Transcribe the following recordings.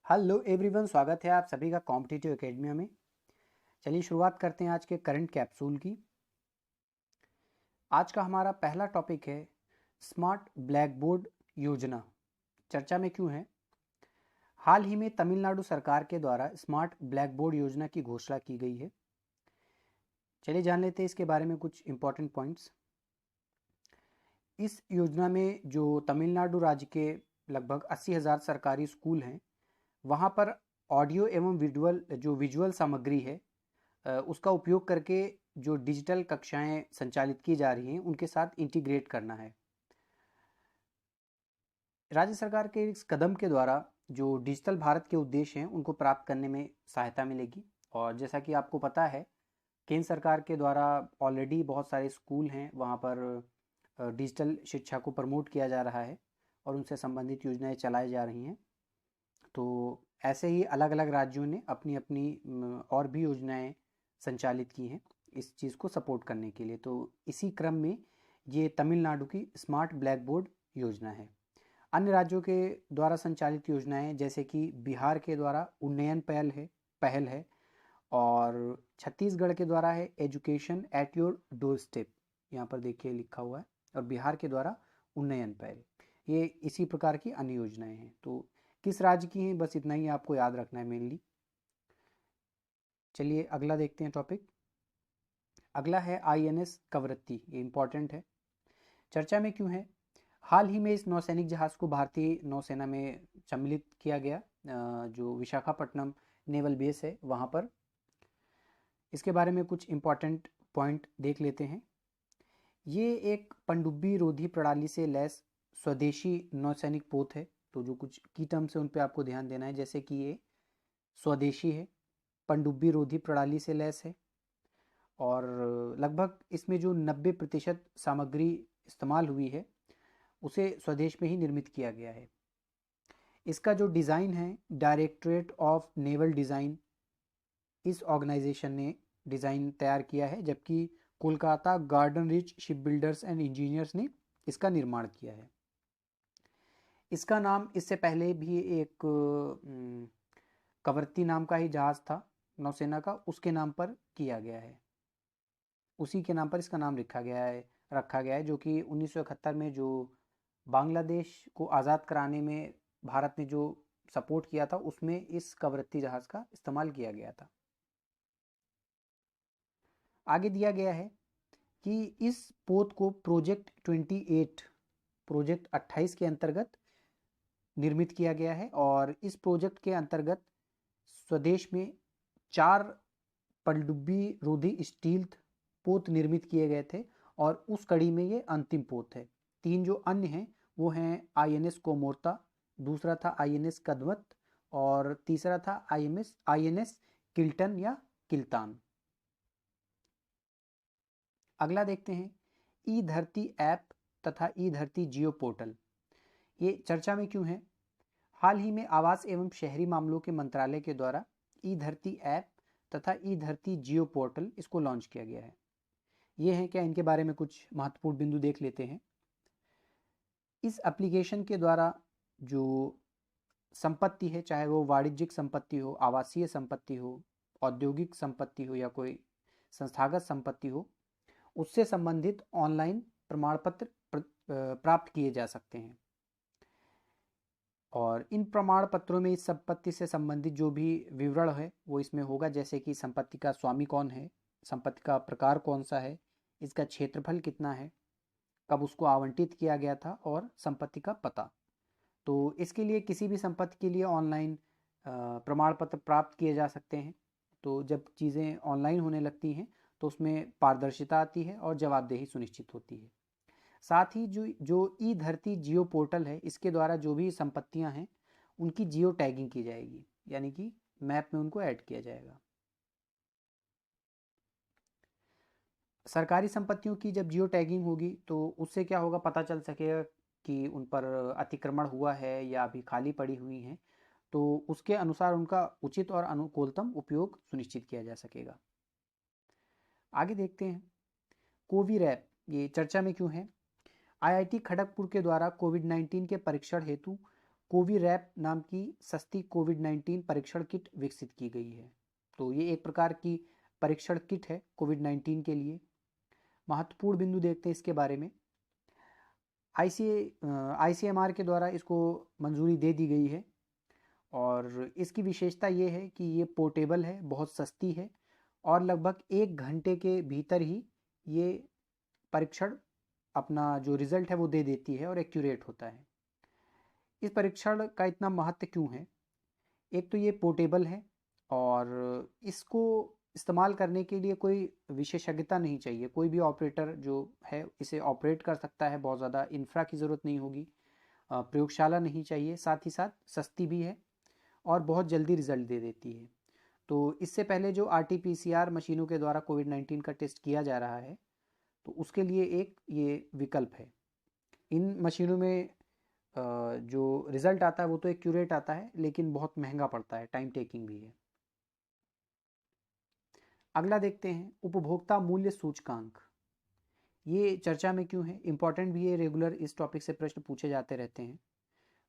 Hello everyone, स्वागत है आप सभी का कॉम्पिटिटिव एकेडमी में। चलिए शुरुआत करते हैं आज के करंट कैप्सूल की। आज का हमारा पहला टॉपिक है स्मार्ट ब्लैक बोर्ड योजना। चर्चा में क्यों है? हाल ही में तमिलनाडु सरकार के द्वारा स्मार्ट ब्लैक बोर्ड योजना की घोषणा की गई है। चलिए जान लेते हैं इसके बारे में कुछ इंपॉर्टेंट पॉइंट्स। इस योजना में जो तमिलनाडु राज्य के लगभग 80,000 सरकारी स्कूल हैं, वहाँ पर ऑडियो एवं विजुअल सामग्री है, उसका उपयोग करके जो डिजिटल कक्षाएं संचालित की जा रही हैं उनके साथ इंटीग्रेट करना है। राज्य सरकार के इस कदम के द्वारा जो डिजिटल भारत के उद्देश्य हैं उनको प्राप्त करने में सहायता मिलेगी। और जैसा कि आपको पता है, केंद्र सरकार के द्वारा ऑलरेडी बहुत सारे स्कूल हैं, वहाँ पर डिजिटल शिक्षा को प्रमोट किया जा रहा है और उनसे संबंधित योजनाएं चलाई जा रही हैं। तो ऐसे ही अलग अलग राज्यों ने अपनी अपनी और भी योजनाएं संचालित की हैं इस चीज़ को सपोर्ट करने के लिए। तो इसी क्रम में ये तमिलनाडु की स्मार्ट ब्लैक बोर्ड योजना है। अन्य राज्यों के द्वारा संचालित योजनाएं जैसे कि बिहार के द्वारा उन्नयन पहल है और छत्तीसगढ़ के द्वारा है education at your door step, यहाँ पर देखिए लिखा हुआ है, और बिहार के द्वारा उन्नयन पहल। ये इसी प्रकार की अन्य योजनाएं हैं। तो किस राज्य की हैं, बस इतना ही आपको याद रखना है मेनली। चलिए अगला देखते हैं टॉपिक। अगला है आईएनएस कवरत्ती। ये इंपॉर्टेंट है, चर्चा में क्यों है? हाल ही में इस नौसैनिक जहाज को भारतीय नौसेना में सम्मिलित किया गया, जो विशाखापट्टनम नेवल बेस है वहाँ पर। इसके बारे में कुछ इंपॉर्टेंट पॉइंट देख लेते हैं। ये एक पनडुब्बी रोधी प्रणाली से लैस स्वदेशी नौसैनिक पोत है। तो जो कुछ की टर्म्स है उन पे आपको ध्यान देना है, जैसे कि ये स्वदेशी है, पनडुब्बी रोधी प्रणाली से लैस है और लगभग इसमें जो 90% सामग्री इस्तेमाल हुई है उसे स्वदेश में ही निर्मित किया गया है। इसका जो डिज़ाइन है, डायरेक्टरेट ऑफ नेवल डिज़ाइन, इस ऑर्गेनाइजेशन ने डिज़ाइन तैयार किया है, जबकि Kolkata garden rich ship builders and engineers ने इसका निर्माण किया है। इसका नाम इससे पहले भी एक कवरत्ती नाम का ही जहाज़ था नौसेना का, उसके नाम पर किया गया है, उसी के नाम पर इसका नाम रखा गया है, जो कि 1971 में जो बांग्लादेश को आज़ाद कराने में भारत ने जो सपोर्ट किया था उसमें इस कवरत्ती जहाज़ का इस्तेमाल किया गया था। आगे दिया गया है कि इस पोत को प्रोजेक्ट 28 के अंतर्गत निर्मित किया गया है और इस प्रोजेक्ट के अंतर्गत स्वदेश में 4 पनडुब्बी रोधी स्टील पोत निर्मित किए गए थे और उस कड़ी में ये अंतिम पोत है। 3 जो अन्य हैं वो हैं आईएनएस कोमोर्ता, दूसरा था आईएनएस कदवत और तीसरा था आईएनएस किल्टन या किल्तान। अगला देखते हैं ई धरती ऐप तथा ई धरती जियो पोर्टल। ये चर्चा में क्यों है? हाल ही में आवास एवं शहरी मामलों के मंत्रालय के द्वारा ई धरती ऐप तथा ई धरती जियो पोर्टल इसको लॉन्च किया गया है। ये हैं क्या, इनके बारे में कुछ महत्वपूर्ण बिंदु देख लेते हैं। इस एप्लीकेशन के द्वारा जो संपत्ति है, चाहे वो वाणिज्यिक संपत्ति हो, आवासीय संपत्ति हो, औद्योगिक संपत्ति हो या कोई संस्थागत संपत्ति हो, उससे संबंधित ऑनलाइन प्रमाण पत्र प्राप्त किए जा सकते हैं। और इन प्रमाण पत्रों में इस संपत्ति से संबंधित जो भी विवरण है वो इसमें होगा, जैसे कि संपत्ति का स्वामी कौन है, संपत्ति का प्रकार कौन सा है, इसका क्षेत्रफल कितना है, कब उसको आवंटित किया गया था और संपत्ति का पता। तो इसके लिए किसी भी संपत्ति के लिए ऑनलाइन प्रमाण पत्र प्राप्त किए जा सकते हैं। तो जब चीज़ें ऑनलाइन होने लगती हैं तो उसमें पारदर्शिता आती है और जवाबदेही सुनिश्चित होती है। साथ ही जो ई धरती जियो पोर्टल है, इसके द्वारा जो भी संपत्तियां हैं उनकी जियो टैगिंग की जाएगी, यानी कि मैप में उनको ऐड किया जाएगा। सरकारी संपत्तियों की जब जियो टैगिंग होगी तो उससे क्या होगा, पता चल सकेगा कि उन पर अतिक्रमण हुआ है या अभी खाली पड़ी हुई हैं, तो उसके अनुसार उनका उचित और अनुकूलतम उपयोग सुनिश्चित किया जा सकेगा। आगे देखते हैं कोविरैप। ये चर्चा में क्यों है? आईआईटी खड़गपुर के द्वारा कोविड-19 के परीक्षण हेतु कोविरैप नाम की सस्ती कोविड-19 परीक्षण किट विकसित की गई है। तो ये एक प्रकार की परीक्षण किट है कोविड-19 के लिए। महत्वपूर्ण बिंदु देखते हैं इसके बारे में। आईसीएमआर के द्वारा इसको मंजूरी दे दी गई है और इसकी विशेषता ये है कि ये पोर्टेबल है, बहुत सस्ती है और लगभग 1 घंटे के भीतर ही ये परीक्षण अपना जो रिजल्ट है वो दे देती है और एक्यूरेट होता है। इस परीक्षण का इतना महत्व क्यों है? एक तो ये पोर्टेबल है और इसको इस्तेमाल करने के लिए कोई विशेषज्ञता नहीं चाहिए। कोई भी ऑपरेटर जो है इसे ऑपरेट कर सकता है, बहुत ज़्यादा इंफ्रा की ज़रूरत नहीं होगी, प्रयोगशाला नहीं चाहिए, साथ ही साथ सस्ती भी है और बहुत जल्दी रिजल्ट दे देती है। तो इससे पहले जो RT-PCR मशीनों के द्वारा कोविड-19 का टेस्ट किया जा रहा है तो उसके लिए एक ये विकल्प है। इन मशीनों में जो रिजल्ट आता है वो तो एक्यूरेट आता है लेकिन बहुत महंगा पड़ता है, टाइम टेकिंग भी है। अगला देखते हैं उपभोक्ता मूल्य सूचकांक। ये चर्चा में क्यों है, इंपॉर्टेंट भी है, रेगुलर इस टॉपिक से प्रश्न पूछे जाते रहते हैं।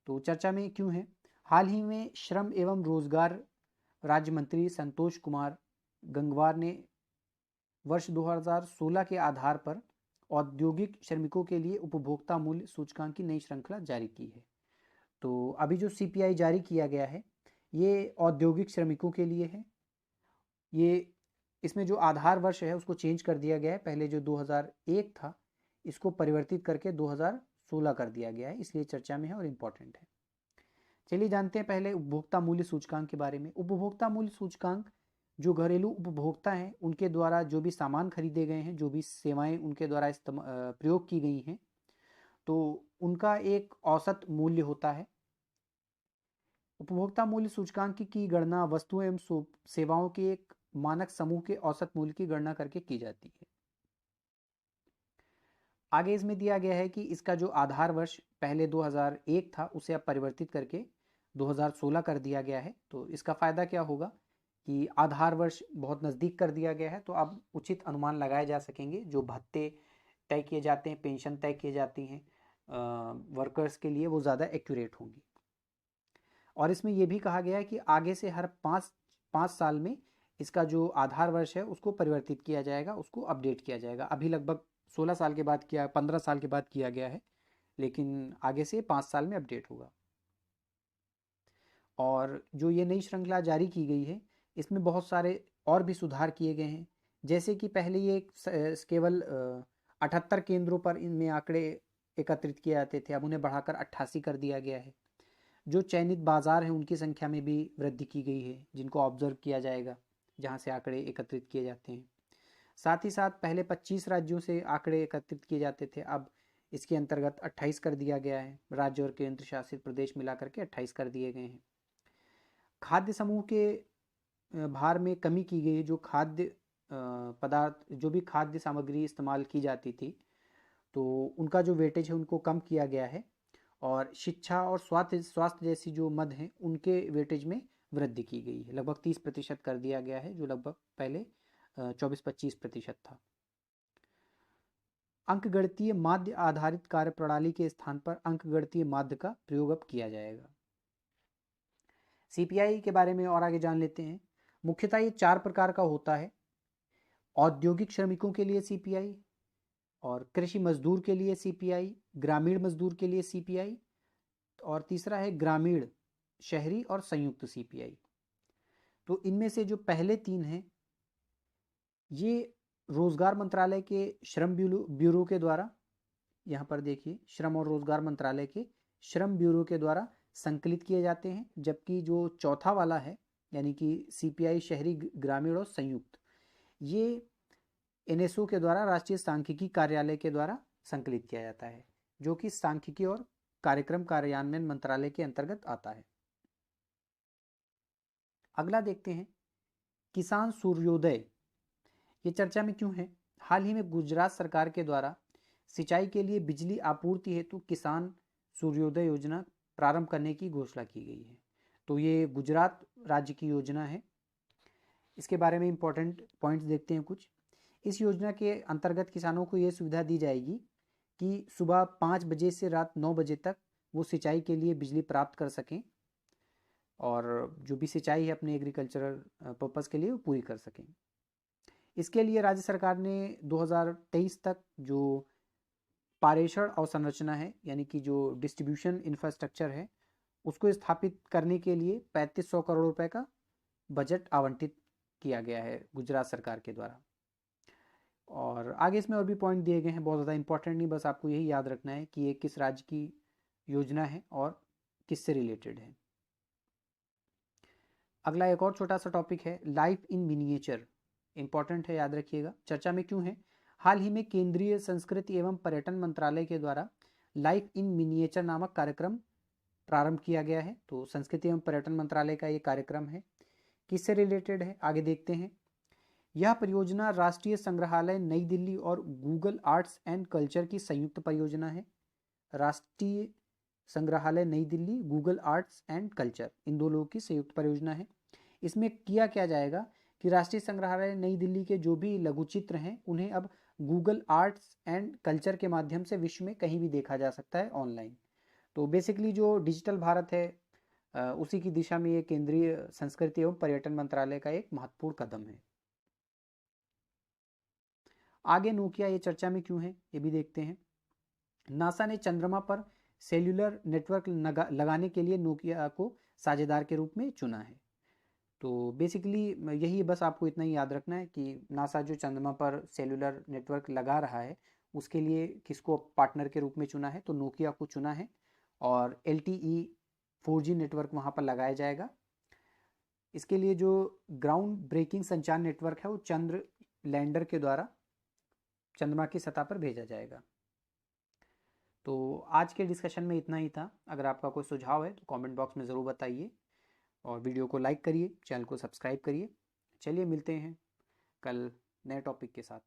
तो चर्चा में क्यों है? हाल ही में श्रम एवं रोजगार राज्य मंत्री संतोष कुमार गंगवार ने वर्ष 2016 के आधार पर औद्योगिक श्रमिकों के लिए उपभोक्ता मूल्य सूचकांक की नई श्रृंखला जारी की है। तो अभी जो CPI जारी किया गया है ये औद्योगिक श्रमिकों के लिए है। ये इसमें जो आधार वर्ष है उसको चेंज कर दिया गया है। पहले जो 2001 था इसको परिवर्तित करके 2016 कर दिया गया है, इसलिए चर्चा में है और इम्पोर्टेंट है। चलिए जानते हैं पहले उपभोक्ता मूल्य सूचकांक के बारे में। उपभोक्ता मूल्य सूचकांक जो घरेलू उपभोक्ता हैं उनके द्वारा जो भी सामान खरीदे गए हैं, जो भी सेवाएं उनके द्वारा प्रयोग की गई हैं, तो उनका एक औसत मूल्य होता है। उपभोक्ता मूल्य सूचकांक की गणना वस्तुएं एवं सेवाओं के एक मानक समूह के औसत मूल्य की गणना करके की जाती है। आगे इसमें दिया गया है कि इसका जो आधार वर्ष पहले 2001 था उसे अब परिवर्तित करके 2016 कर दिया गया है। तो इसका फायदा क्या होगा कि आधार वर्ष बहुत नज़दीक कर दिया गया है, तो अब उचित अनुमान लगाए जा सकेंगे। जो भत्ते तय किए जाते हैं, पेंशन तय किए जाती हैं वर्कर्स के लिए, वो ज़्यादा एक्यूरेट होंगी। और इसमें यह भी कहा गया है कि आगे से हर पाँच साल में इसका जो आधार वर्ष है उसको परिवर्तित किया जाएगा, उसको अपडेट किया जाएगा। अभी लगभग 16 साल के बाद 15 साल के बाद किया गया है, लेकिन आगे से 5 साल में अपडेट होगा। और जो ये नई श्रृंखला जारी की गई है इसमें बहुत सारे और भी सुधार किए गए हैं। जैसे कि पहले ये केवल 78 केंद्रों पर इनमें आंकड़े एकत्रित किए जाते थे, अब उन्हें बढ़ाकर 88 कर दिया गया है। जो चयनित बाजार हैं उनकी संख्या में भी वृद्धि की गई है, जिनको ऑब्जर्व किया जाएगा, जहां से आंकड़े एकत्रित किए जाते हैं। साथ ही साथ पहले 25 राज्यों से आंकड़े एकत्रित किए जाते थे, अब इसके अंतर्गत 28 कर दिया गया है। राज्य और केंद्र शासित प्रदेश मिलाकर के 28 कर दिए गए हैं। खाद्य समूह के भार में कमी की गई है। जो खाद्य पदार्थ, जो भी खाद्य सामग्री इस्तेमाल की जाती थी, तो उनका जो वेटेज है उनको कम किया गया है। और शिक्षा और स्वास्थ्य जैसी जो मद हैं उनके वेटेज में वृद्धि की गई है, लगभग 30% कर दिया गया है, जो लगभग पहले 24-25% था। अंकगणितीय माध्य आधारित कार्यप्रणाली के स्थान पर अंकगणितीय माध्य का प्रयोग अब किया जाएगा। CPI के बारे में और आगे जान लेते हैं। मुख्यतः ये 4 प्रकार का होता है। औद्योगिक श्रमिकों के लिए CPI, और कृषि मजदूर के लिए CPI, ग्रामीण मजदूर के लिए CPI, और तीसरा है ग्रामीण, शहरी और संयुक्त CPI। तो इनमें से जो पहले 3 हैं ये रोजगार मंत्रालय के श्रम ब्यूरो के द्वारा, यहाँ पर देखिए श्रम और रोजगार मंत्रालय के श्रम ब्यूरो के द्वारा संकलित किए जाते हैं। जबकि जो चौथा वाला है यानी कि CPI शहरी, ग्रामीण और संयुक्त, ये NSO के द्वारा, राष्ट्रीय सांख्यिकी कार्यालय के द्वारा संकलित किया जाता है, जो कि सांख्यिकी और कार्यक्रम कार्यान्वयन मंत्रालय के अंतर्गत आता है। अगला देखते हैं किसान सूर्योदय। ये चर्चा में क्यों है? हाल ही में गुजरात सरकार के द्वारा सिंचाई के लिए बिजली आपूर्ति हेतु किसान सूर्योदय योजना प्रारंभ करने की घोषणा की गई है। तो ये गुजरात राज्य की योजना है। इसके बारे में इंपॉर्टेंट पॉइंट्स देखते हैं कुछ। इस योजना के अंतर्गत किसानों को ये सुविधा दी जाएगी कि सुबह 5 बजे से रात 9 बजे तक वो सिंचाई के लिए बिजली प्राप्त कर सकें और जो भी सिंचाई है अपने एग्रीकल्चरल पर्पज़ के लिए वो पूरी कर सकें। इसके लिए राज्य सरकार ने 2023 तक जो पारेषण अवसंरचना है यानी कि जो डिस्ट्रीब्यूशन इंफ्रास्ट्रक्चर है उसको स्थापित करने के लिए 3500 करोड़ रुपए का बजट आवंटित किया गया है गुजरात सरकार के द्वारा। और आगे इसमें और भी पॉइंट दिए गए हैं, बहुत ज़्यादा इंपॉर्टेंट नहीं, बस आपको यही याद रखना है कि ये किस राज्य की योजना है और किससे रिलेटेड है। अगला एक और छोटा सा टॉपिक है लाइफ इन मिनिएचर, इंपॉर्टेंट है, याद रखिएगा। चर्चा में क्यों है? हाल ही में केंद्रीय संस्कृति एवं पर्यटन मंत्रालय के द्वारा लाइफ इन मिनिएचर नामक कार्यक्रम प्रारंभ किया गया है। तो संस्कृति एवं पर्यटन मंत्रालय का ये कार्यक्रम है, किससे रिलेटेड है आगे देखते हैं। यह परियोजना राष्ट्रीय संग्रहालय नई दिल्ली और गूगल आर्ट्स एंड कल्चर की संयुक्त परियोजना है। राष्ट्रीय संग्रहालय नई Delhi, Google Arts and Culture, इन दो लोगों की संयुक्त परियोजना है। इसमें किया क्या जाएगा कि राष्ट्रीय संग्रहालय नई दिल्ली के जो भी लघुचित्र हैं उन्हें अब गूगल आर्ट्स एंड कल्चर के माध्यम से विश्व में कहीं भी देखा जा सकता है ऑनलाइन। तो बेसिकली जो डिजिटल भारत है उसी की दिशा में ये केंद्रीय संस्कृति एवं पर्यटन मंत्रालय का एक महत्वपूर्ण कदम है। आगे नोकिया ये चर्चा में क्यों है ये भी देखते हैं। नासा ने चंद्रमा पर सेल्यूलर नेटवर्क लगाने के लिए नोकिया को साझेदार के रूप में चुना है। तो बेसिकली यही बस आपको इतना ही याद रखना है कि नासा जो चंद्रमा पर सेल्यूलर नेटवर्क लगा रहा है उसके लिए किसको पार्टनर के रूप में चुना है, तो नोकिया को चुना है और LTE 4G नेटवर्क वहाँ पर लगाया जाएगा। इसके लिए जो ग्राउंड ब्रेकिंग संचार नेटवर्क है वो चंद्र लैंडर के द्वारा चंद्रमा की सतह पर भेजा जाएगा। तो आज के डिस्कशन में इतना ही था। अगर आपका कोई सुझाव है तो कमेंट बॉक्स में ज़रूर बताइए और वीडियो को लाइक करिए, चैनल को सब्सक्राइब करिए। चलिए मिलते हैं कल नए टॉपिक के साथ।